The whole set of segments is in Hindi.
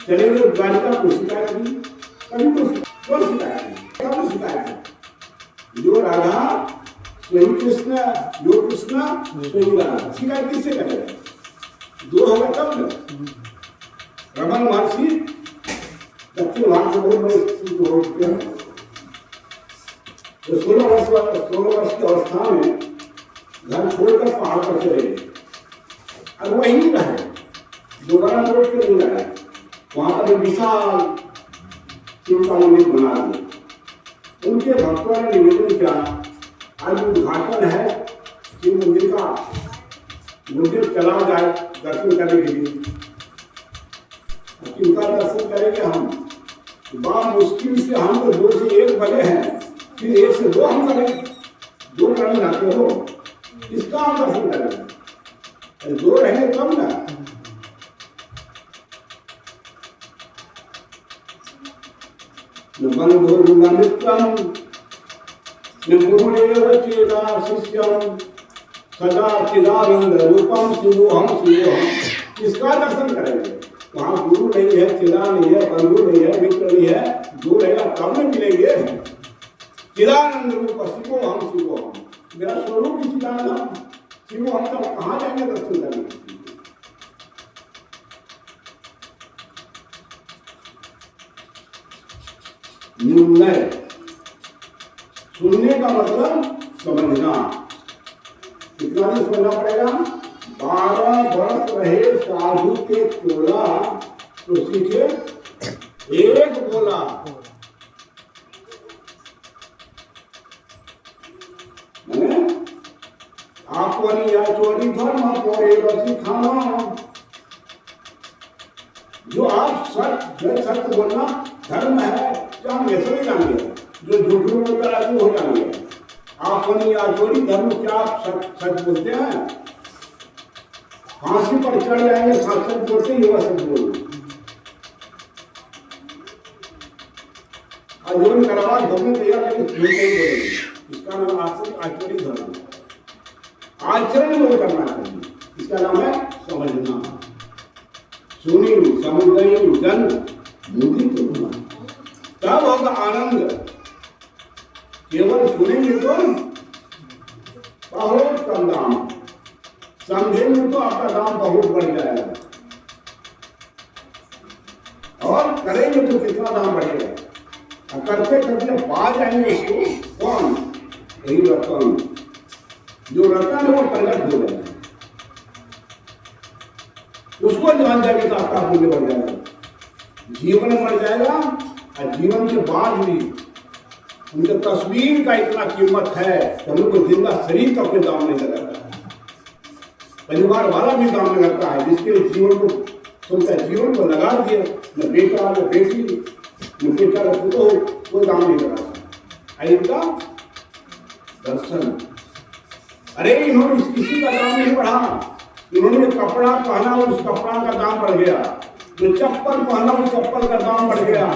चले गए द्वारिका को शिकायत की, कभी कौन शिकायत की, कब शिकायत की? जो राधा वही कृष्ण, जो कृष्ण वही राधा, शिकायत किससे करेगा? दो होगा तब न। रमन महर्षि दक्षिण भारत में बहुत बड़े सिद्ध हो चुके हैं। तो 16 वर्ष की अवस्था में घर छोड़कर पहाड़ पर चले गए और वहीं नहीं रहे, दोबारा लौट के नहीं आए। वहां पर विशाल शिव का मंदिर बना दिया। उनके भक्तों ने निवेदन किया, आज उद्घाटन है शिव मंदिर का, मंदिर चला जाए दर्शन करने के लिए। उनका दर्शन करेंगे हम, बड़ा मुश्किल से हम तो 2 से 1 बने हैं, फिर 1 से 2 हम करें, 2 करने जाते हो, इसका हम दर्शन करेंगे, 2 रहेंगे तब ना। न बंधु न मित्रम न गुरुदेव चेता शिष्यम सदा चिदानंद रूपम शिवोहम शिवोहम, इसका दर्शन करेंगे। वहाँ गुरु नहीं है, चिदा नहीं है, बंधु नहीं है, मित्र नहीं है, जो रहेगा तब में मिलेंगे। चिदानंद रूप शिवोहम शिवोहम, मेरा स्वरूप ही चिदानंद शिवोहम, तब कहाँ जाएंगे दर्शन करने? निर्णय सुनने का मतलब समझना, कितना भी समझना पड़ेगा। 12 वर्ष रहे साधु के टोला, तो सीखे एक बोला। आपनी या चोरी धर्म पोरे रसी खाना, जो आप सत्य बोलना धर्म है, जानिए सभी जानिए, जो झूठ बोलता है वो जानिए। आपनी या चोरी धर्म, क्या आप सच बोलते हैं? फांसी पर चढ़ जाएंगे, सच बोलते ही, सच बोलते आजीवन कारावास भोगने तैयार, लेकिन झूठ नहीं बोलेंगे। इसका नाम आचरण धर्म, आचरण में करना चाहिए, इसका नाम है समझना। सुनी समझ गई जन बुद्धि तो तब होगा आनंद। केवल सुनेंगे तो बहुत कम दाम, समझेंगे तो आपका दाम बहुत बढ़ जाएगा, और करेंगे तो कितना दाम बढ़ेगा। करते करते पा जाएंगे उसको। कौन? यही रतन, जो रतन है वो प्रकट हो जाएगा, उसको जान जाएगी तो आपका मूल्य बढ़ जाएगा, जीवन बढ़ जाएगा। और जीवन के बाद भी उनके तस्वीर का इतना कीमत है कि हम लोग जिंदा शरीर का अपने दाम नहीं लगाता है, परिवार वाला भी दाम लगाता है, जिसके जीवन को सोचता है, जीवन को लगा दिए, न बेटा न बेटी न बेटा न पुतो, कोई दाम नहीं लगाता। इनका दर्शन, अरे इन्होंने किसी का दाम नहीं बढ़ा, इन्होंने कपड़ा पहना उस कपड़ा का दाम बढ़ गया, जो चप्पल पहना उस चप्पल का दाम बढ़ गया,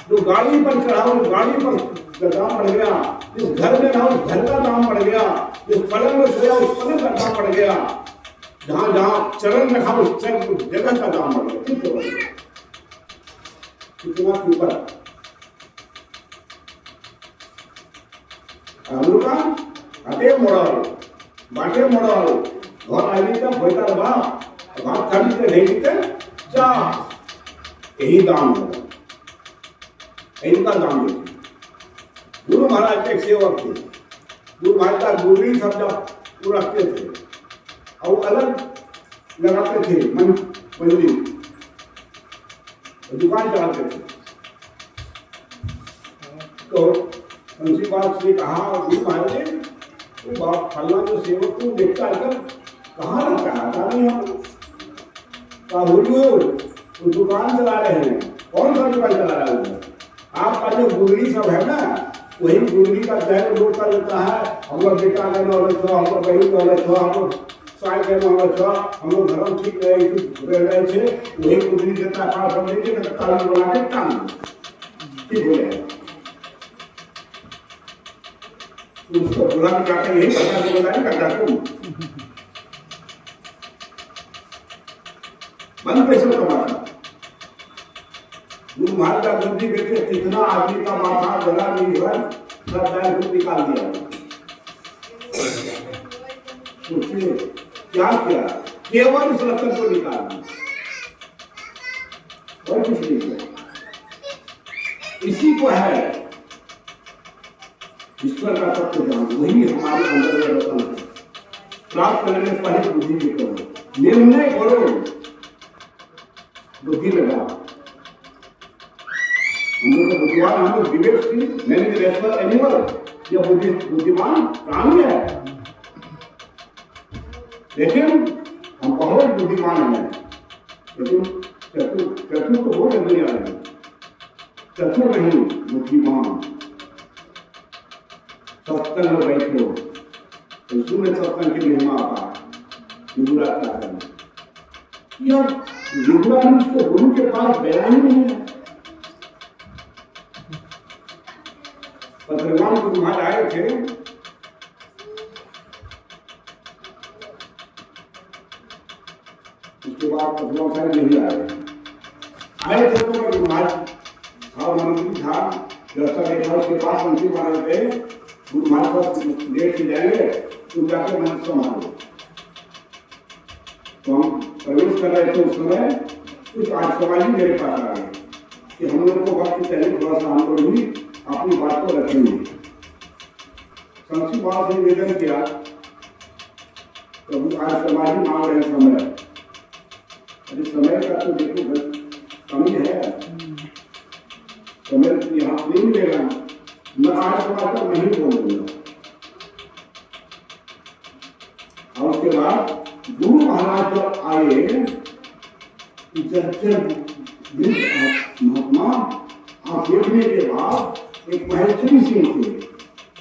जो गाड़ी पर चढ़ा उस गाड़ी पर का दाम बढ़ गया, जिस घर में रहा उस घर का दाम बढ़ गया, जिस पलंग में सोया उस पलंग का दाम बढ़ गया, जहां जहां चरण रखा उस जगह का दाम बढ़ गया। कितना ऊपर हम लोग का हटे मोड़ल बाटे मोड़ल घर आगे का बैठा बा भात खाली के नहीं दीते जा, यही दाम होगा, इनका दाम देखिए। गुरु महाराज के सेवक थे, गुरु महाराज का गुरु सब जब रखते थे और अलग लगाते थे, मंदिर दुकान चलाते थे। तो उनसी बात से कहा गुरु महाराज ने, तो बाप फलना जो सेवक को देखता है कहाँ रखा है, नहीं हम वो दुकान चला रहे हैं। कौन सा दुकान चला रहा है? आपका जो गुरली सब है ना, वही गुरली का दैव लोग कर लेता है, हम लोग बेटा लेना वाले छो, हम लोग बहन वाले छो, हम लोग साय लेना वाले छो, हम लोग धर्म ठीक रहे थे, वही गुरली देता है, पास हम लेके ताला बना के काम ठीक हो जाए। उसको बुला जाकर यही करता तुम बंद पैसे कमाना। गुरु महाराज का बुद्धि बेटे कितना आदमी का माथा जला नहीं हुआ, सब बैंक निकाल दिया। सोचिए क्या किया, केवल इस रत्न को निकाल दिया और कुछ नहीं किया। इसी को है ईश्वर का तत्व ज्ञान, वही हमारे अंदर में रत्न है। प्राप्त करने में पहले बुद्धि भी करो, निर्णय करो, बुद्धि लगा। हम लोग बुद्धिमान, हम लोग विवेकशील, मैंने रेशनल एनिमल, यह बुद्धिमान प्राणी है, लेकिन हम बहुत बुद्धिमान हैं। लेकिन चतुर तो हो गए दुनिया में, चतुर नहीं बुद्धिमान। सत्संग में बैठो तो सुने सत्संग की महिमा का युवराज क्या करना, युवराज तो गुरु के पास गया ही नहीं है। भगवान गुरु महाराज आए थे, उसके बाद भगवान साहब नहीं आए थे तो गुरु महाराज था, मंत्री था, व्यवस्था देखा, उसके पास मंत्री बना थे। गुरु महाराज लेट से जाएंगे, तुम जाकर मन संभालो। तो हम प्रवेश कर रहे थे उस समय, कुछ आज सवाल ही मेरे पास आ गए कि हम लोग को वक्त चाहिए, थोड़ा सा हम लोग भी अपनी बात को रखेंगे। संस्कृत बात से निवेदन किया, तो आज समाज मांग रहे समय, अरे समय का तो देखो कमी है, समय यहाँ नहीं मिलेगा। मैं आज समाज तक नहीं बोलूंगा। और उसके बाद गुरु महाराज जब आए, महात्मा आप देखने के बाद एक महेश्वरी सिंह थे,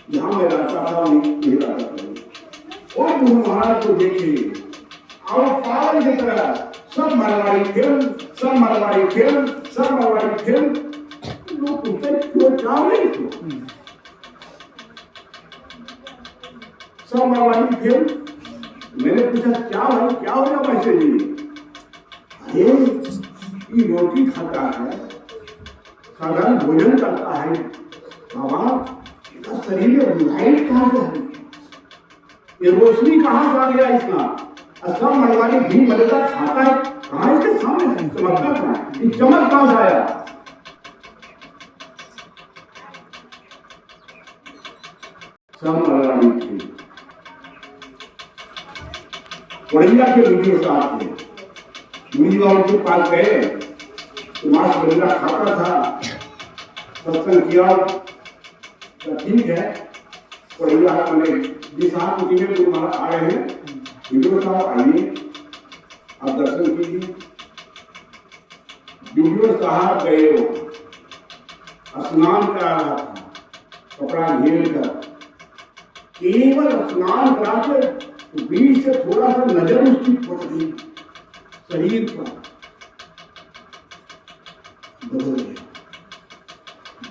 जहां मैं रहता था नहीं रहता था, और गुरु महाराज को देखे और पागल की तरह सब मरवाड़ी फिल्म, सब मरवाड़ी फिल्म, सब मरवाड़ी फिल्म। लोग पूछते क्यों, क्या नहीं क्यों सब मरवाड़ी फिल्म। मैंने पूछा क्या भाई, क्या हो गया वैसे जी? अरे ये रोटी खाता है, साधारण भोजन करता है, बाबा इसका शरीर में लाइट कहाँ से है, ये रोशनी कहाँ से आ गया इसका? असम मरवाड़ी घी मलेदा खाता है, कहाँ इसके सामने चमकता था, ये चमक कहाँ से आया? सब मरवाड़ी थी। बढ़िया के वीडियो साथ थे, मुझे उनके पास गए तो मांस बढ़िया खाता था, सत्संग किया तो ठीक है। बढ़िया मैंने जिस हाथ में गुरु महाराज आ रहे हैं, वीडियो साहब आइए, आप दर्शन कीजिए। वीडियो साहब गए, स्नान करा रहा था, कपड़ा घेर कर, केवल स्नान करा के बीच से थोड़ा सा नजर उसकी पड़ गई शरीर पर, बदल गया,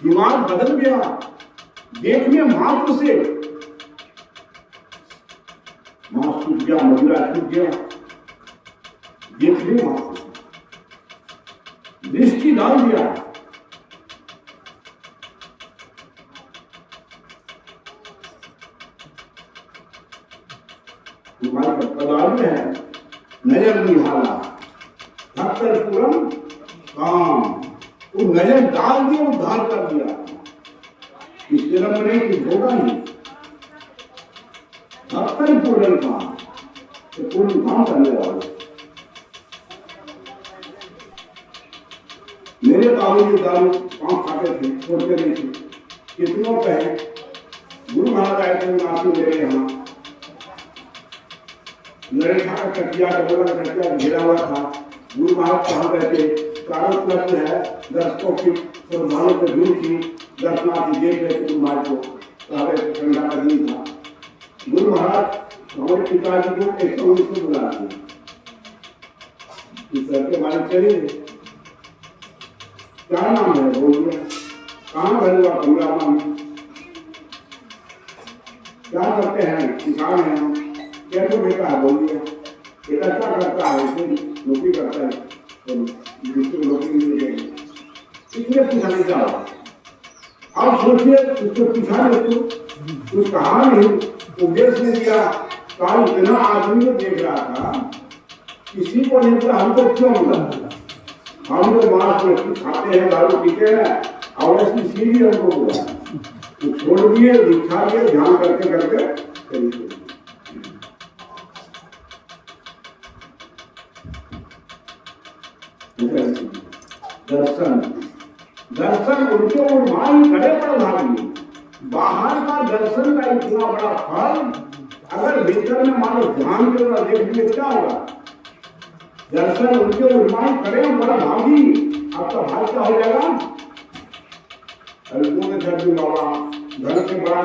दिमाग बदल गया। देखने मात्र से मांस छूट गया, मदिरा छूट गया, देखने मात्र से दृष्टि डाल दिया। तुम्हारे है नजर निहाला भक्तर पूरम काम, वो नजर डाल दिया, उद्धार कर दिया। इस जन्म में नहीं होगा ही भक्तर पूरन काम, तो पूर्ण काम करने वाले। मेरे बाबूजी दारू पांव खाते थे, छोड़ते नहीं थे। कितनों पे गुरु महाराज आए थे नासी मेरे यहाँ, लड़का का कटिया डबल कटिया घिरा हुआ था। गुरु महाराज कहाँ रहते, चारों तरफ जो है दर्शकों की श्रद्धालुओं की भीड़ थी, दर्शनार्थी देख रहे थे गुरु महाराज को, सारे ठंडा का दिन था। गुरु महाराज हमारे पिताजी को 119 को बुलाते, इस सर के बारे चले, क्या नाम है बोलिए, कहाँ घर हुआ कमरा में, क्या करते हैं, किसान हैं हम, कैसे बेटा है बोलिए, बेटा क्या करता है, नौकरी करता है, तो दूसरे नौकरी मिल जाएगी। किसने पूछा नहीं था। अब सोचिए उसको पूछा नहीं तो कुछ कहा नहीं, उपदेश ने दिया। कल इतना आदमी को देख रहा था, किसी को नहीं पता हमको क्यों मिला। हम लोग मांस मछली खाते हैं, दारू पीते हैं, और ऐसी सीढ़ी हमको बोला तो छोड़ दिए, दिखा दिए, ध्यान करके करके दर्शन दर्शन उनके और मान करे पर भागी। बाहर का दर्शन का इतना बड़ा फल अगर भीतर में मानो ध्यान के द्वारा देख लिए क्या होगा। दर्शन उनके और मान करे बड़ा भागी, आपका भाग क्या हो जाएगा। बाबा घर के बड़ा